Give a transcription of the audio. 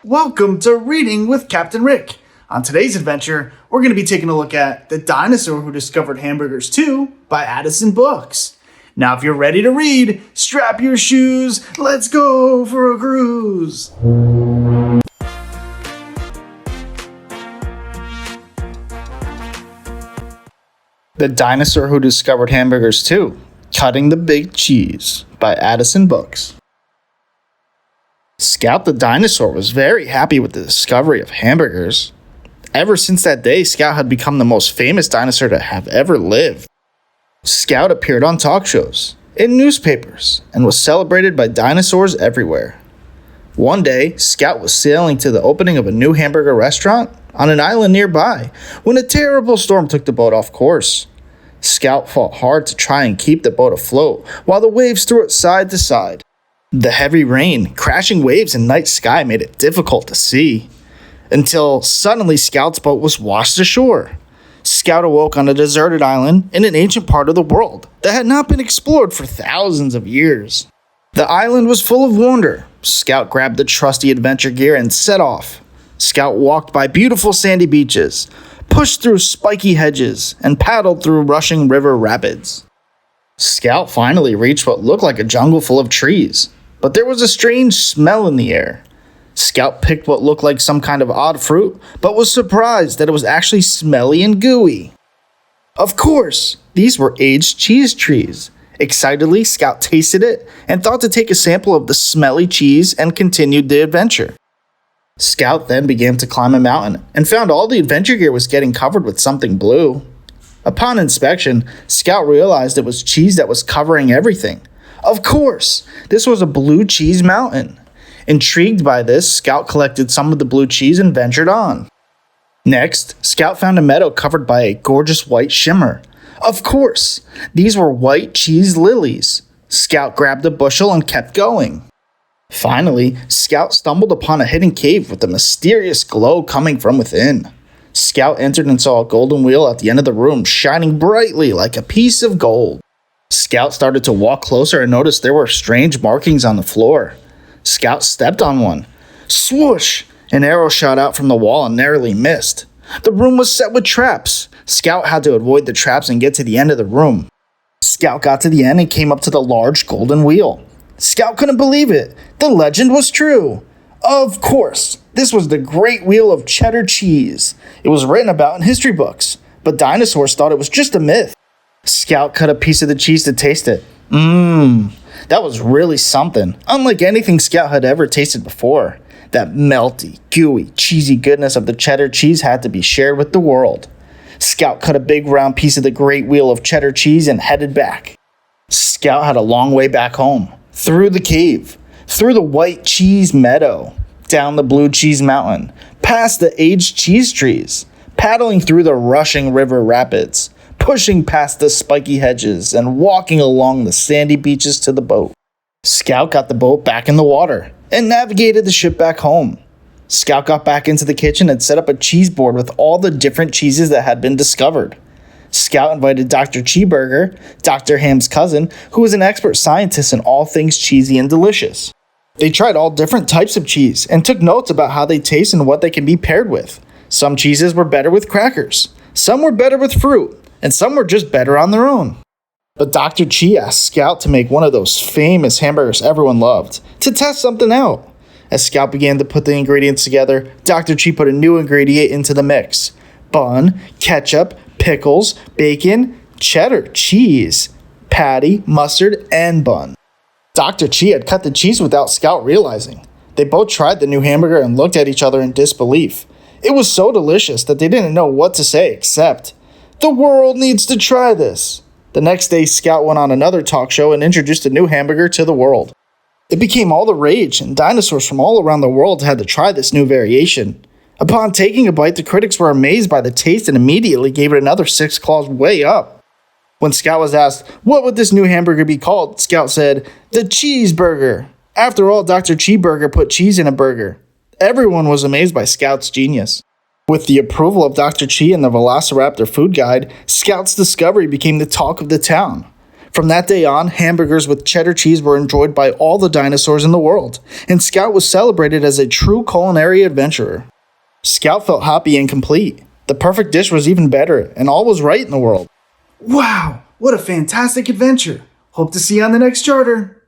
Welcome to Reading with Captain Rick. On today's adventure, we're going to be taking a look at The Dinosaur Who Discovered Hamburgers 2 by Adisan Books. Now, if you're ready to read, strap your shoes, let's go for a cruise. The Dinosaur Who Discovered Hamburgers 2, Cutting the Big Cheese by Adisan Books. Scout the dinosaur was very happy with the discovery of hamburgers. Ever since that day, Scout had become the most famous dinosaur to have ever lived. Scout appeared on talk shows, in newspapers, and was celebrated by dinosaurs everywhere. One day, Scout was sailing to the opening of a new hamburger restaurant on an island nearby when a terrible storm took the boat off course. Scout fought hard to try and keep the boat afloat while the waves threw it side to side. The heavy rain, crashing waves, and night sky made it difficult to see. Until suddenly Scout's boat was washed ashore. Scout awoke on a deserted island in an ancient part of the world that had not been explored for thousands of years. The island was full of wonder. Scout grabbed the trusty adventure gear and set off. Scout walked by beautiful sandy beaches, pushed through spiky hedges, and paddled through rushing river rapids. Scout finally reached what looked like a jungle full of trees. But there was a strange smell in the air. Scout picked what looked like some kind of odd fruit, but was surprised that it was actually smelly and gooey. Of course, these were aged cheese trees. Excitedly, Scout tasted it and thought to take a sample of the smelly cheese and continued the adventure. Scout then began to climb a mountain and found all the adventure gear was getting covered with something blue. Upon inspection, Scout realized it was cheese that was covering everything. Of course, this was a blue cheese mountain. Intrigued by this, Scout collected some of the blue cheese and ventured on. Next, Scout found a meadow covered by a gorgeous white shimmer. Of course, these were white cheese lilies. Scout grabbed a bushel and kept going. Finally, Scout stumbled upon a hidden cave with a mysterious glow coming from within. Scout entered and saw a golden wheel at the end of the room shining brightly like a piece of gold. Scout started to walk closer and noticed there were strange markings on the floor. Scout stepped on one. Swoosh! An arrow shot out from the wall and narrowly missed. The room was set with traps. Scout had to avoid the traps and get to the end of the room. Scout got to the end and came up to the large golden wheel. Scout couldn't believe it. The legend was true. Of course, this was the Great Wheel of Cheddar Cheese. It was written about in history books, but dinosaurs thought it was just a myth. Scout cut a piece of the cheese to taste it. That was really something, unlike anything Scout had ever tasted before. That melty, gooey, cheesy goodness of the cheddar cheese had to be shared with the world. Scout cut a big round piece of the Great Wheel of Cheddar Cheese and headed back. Scout had a long way back home, through the cave, through the white cheese meadow, down the blue cheese mountain, past the aged cheese trees, paddling through the rushing river rapids, pushing past the spiky hedges and walking along the sandy beaches to the boat. Scout got the boat back in the water and navigated the ship back home. Scout got back into the kitchen and set up a cheese board with all the different cheeses that had been discovered. Scout invited Dr. Cheeseburger, Dr. Ham's cousin, who was an expert scientist in all things cheesy and delicious. They tried all different types of cheese and took notes about how they taste and what they can be paired with. Some cheeses were better with crackers, some were better with fruit, and some were just better on their own. But Dr. Chi asked Scout to make one of those famous hamburgers everyone loved, to test something out. As Scout began to put the ingredients together, Dr. Chi put a new ingredient into the mix. Bun, ketchup, pickles, bacon, cheddar, cheese, patty, mustard, and bun. Dr. Chi had cut the cheese without Scout realizing. They both tried the new hamburger and looked at each other in disbelief. It was so delicious that they didn't know what to say except, "The world needs to try this." The next day, Scout went on another talk show and introduced a new hamburger to the world. It became all the rage, and dinosaurs from all around the world had to try this new variation. Upon taking a bite, the critics were amazed by the taste and immediately gave it another 6 claws way up. When Scout was asked, what would this new hamburger be called, Scout said, "The Cheeseburger." After all, Dr. Cheeseburger put cheese in a burger. Everyone was amazed by Scout's genius. With the approval of Dr. Chi and the Velociraptor food guide, Scout's discovery became the talk of the town. From that day on, hamburgers with cheddar cheese were enjoyed by all the dinosaurs in the world, and Scout was celebrated as a true culinary adventurer. Scout felt happy and complete. The perfect dish was even better, and all was right in the world. Wow, what a fantastic adventure. Hope to see you on the next charter.